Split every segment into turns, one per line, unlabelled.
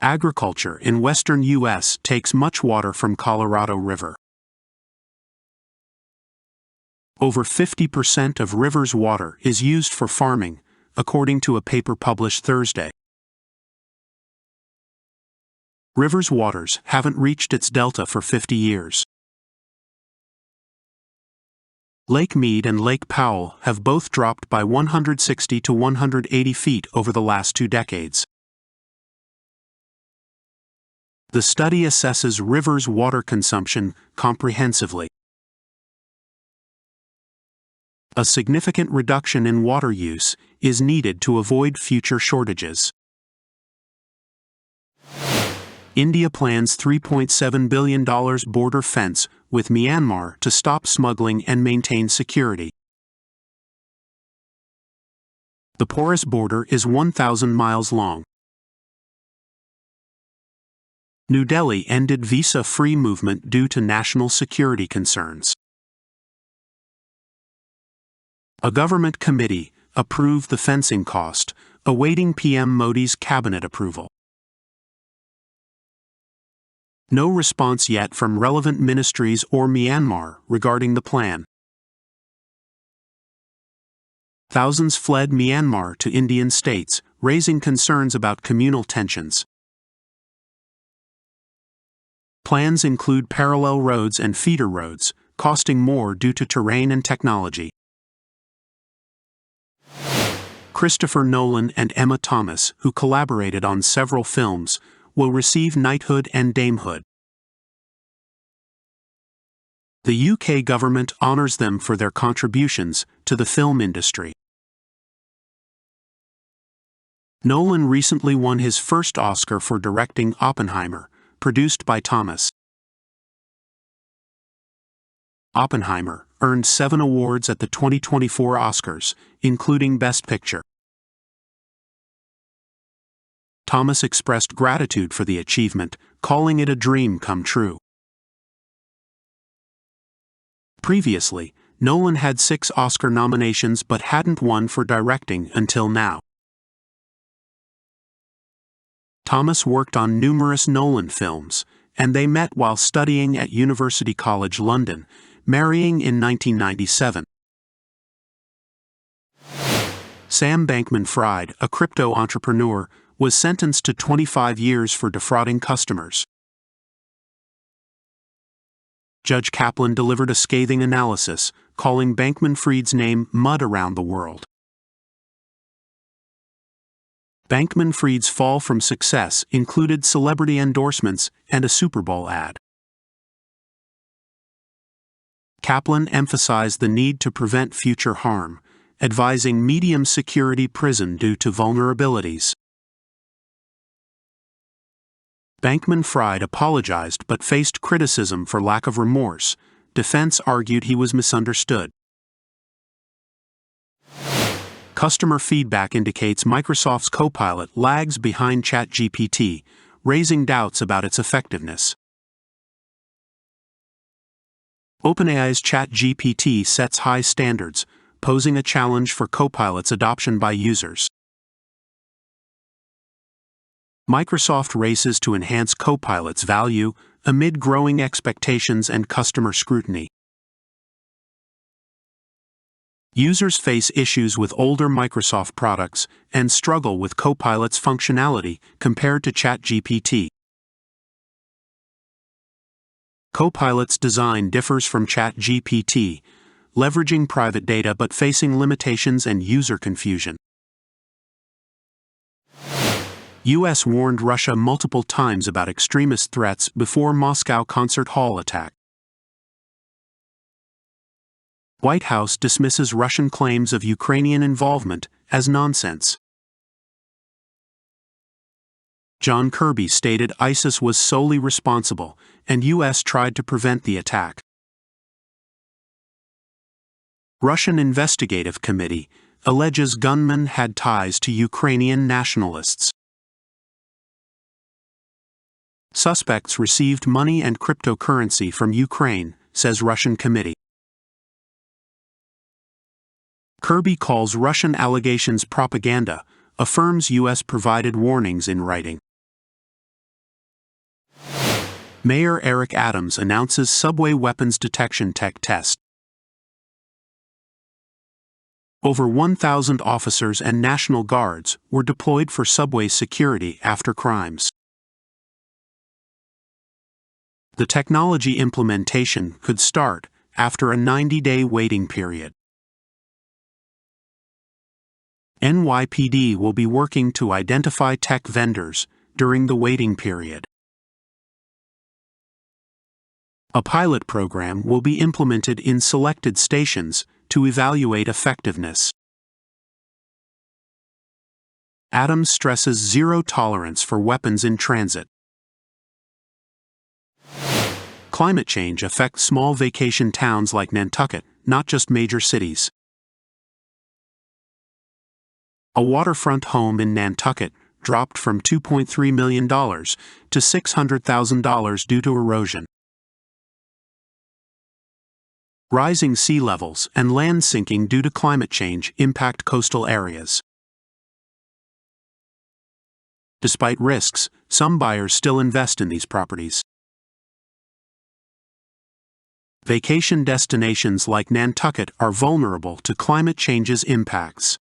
Agriculture in western U.S. takes much water from Colorado River. Over 50% of river's water is used for farming, according to a paper published Thursday. River's waters haven't reached its delta for 50 years. Lake Mead and Lake Powell have both dropped by 160 to 180 feet over the last 2 decades. The study assesses rivers' water consumption comprehensively. A significant reduction in water use is needed to avoid future shortages. India plans $3.7 billion border fence with Myanmar to stop smuggling and maintain security. The porous border is 1,000 miles long. New Delhi ended visa-free movement due to national security concerns. A government committee approved the fencing cost, awaiting PM Modi's cabinet approval. No response yet from relevant ministries or Myanmar regarding the plan. Thousands fled Myanmar to Indian states, raising concerns about communal tensions. Plans include parallel roads and feeder roads, costing more due to terrain and technology. Christopher Nolan and Emma Thomas, who collaborated on several films, will receive knighthood and damehood. The UK government honours them for their contributions to the film industry. Nolan recently won his first Oscar for directing Oppenheimer, produced by Thomas. Oppenheimer earned 7 awards at the 2024 Oscars, including Best Picture. Thomas expressed gratitude for the achievement, calling it a dream come true. Previously, Nolan had 6 Oscar nominations but hadn't won for directing until now. Thomas worked on numerous Nolan films, and they met while studying at University College London, marrying in 1997. Sam Bankman-Fried, a crypto entrepreneur, was sentenced to 25 years for defrauding customers. Judge Kaplan delivered a scathing analysis, calling Bankman-Fried's name mud around the world. Bankman-Fried's fall from success included celebrity endorsements and a Super Bowl ad. Kaplan emphasized the need to prevent future harm, advising medium-security prison due to vulnerabilities. Bankman-Fried apologized but faced criticism for lack of remorse. Defense argued he was misunderstood. Customer feedback indicates Microsoft's Copilot lags behind ChatGPT, raising doubts about its effectiveness. OpenAI's ChatGPT sets high standards, posing a challenge for Copilot's adoption by users. Microsoft races to enhance Copilot's value amid growing expectations and customer scrutiny. Users face issues with older Microsoft products and struggle with Copilot's functionality compared to ChatGPT. Copilot's design differs from ChatGPT, leveraging private data but facing limitations and user confusion. U.S. warned Russia multiple times about extremist threats before Moscow concert hall attack. White House dismisses Russian claims of Ukrainian involvement as nonsense. John Kirby stated ISIS was solely responsible, and U.S. tried to prevent the attack. Russian investigative committee alleges gunmen had ties to Ukrainian nationalists. Suspects received money and cryptocurrency from Ukraine, says Russian committee. Kirby calls Russian allegations propaganda, affirms U.S. provided warnings in writing. Mayor Eric Adams announces subway weapons detection tech test. Over 1,000 officers and National Guards were deployed for subway security after crimes. The technology implementation could start after a 90-day waiting period. NYPD will be working to identify tech vendors during the waiting period. A pilot program will be implemented in selected stations to evaluate effectiveness. Adams stresses zero tolerance for weapons in transit. Climate change affects small vacation towns like Nantucket, not just major cities. A waterfront home in Nantucket dropped from $2.3 million to $600,000 due to erosion. Rising sea levels and land sinking due to climate change impact coastal areas. Despite risks, some buyers still invest in these properties. Vacation destinations like Nantucket are vulnerable to climate change's impacts.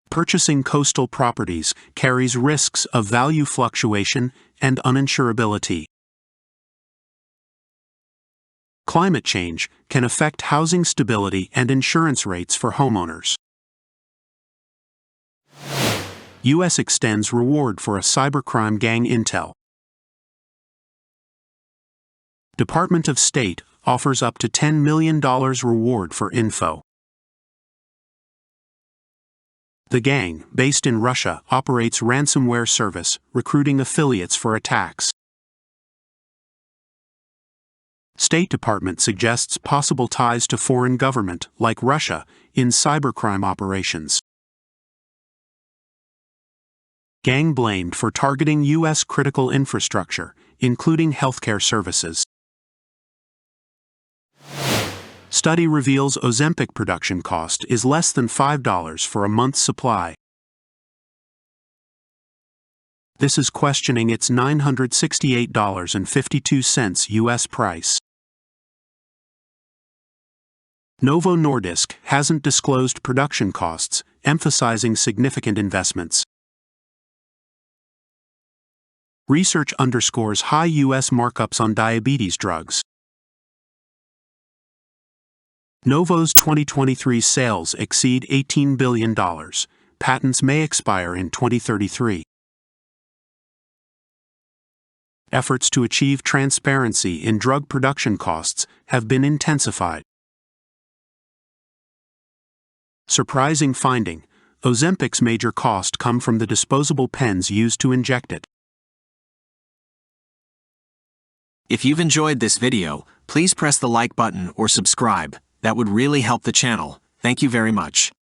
Purchasing coastal properties carries risks of value fluctuation and uninsurability. Climate change can affect housing stability and insurance rates for homeowners. U.S. extends reward for a cybercrime gang intel. Department of State offers up to $10 million reward for info. The gang, based in Russia, operates ransomware service, recruiting affiliates for attacks. State Department suggests possible ties to foreign government, like Russia, in cybercrime operations. Gang blamed for targeting U.S. critical infrastructure, including healthcare services. Study reveals Ozempic production cost is less than $5 for a month's supply. This is questioning its $968.52 U.S. price. Novo Nordisk hasn't disclosed production costs, emphasizing significant investments. Research underscores high U.S. markups on diabetes drugs. Novo's 2023 sales exceed $18 billion. Patents may expire in 2033. Efforts to achieve transparency in drug production costs have been intensified. Surprising finding: Ozempic's major cost come from the disposable pens used to inject it.
If you've enjoyed this video, please press the like button or subscribe. That would really help the channel. Thank you very much.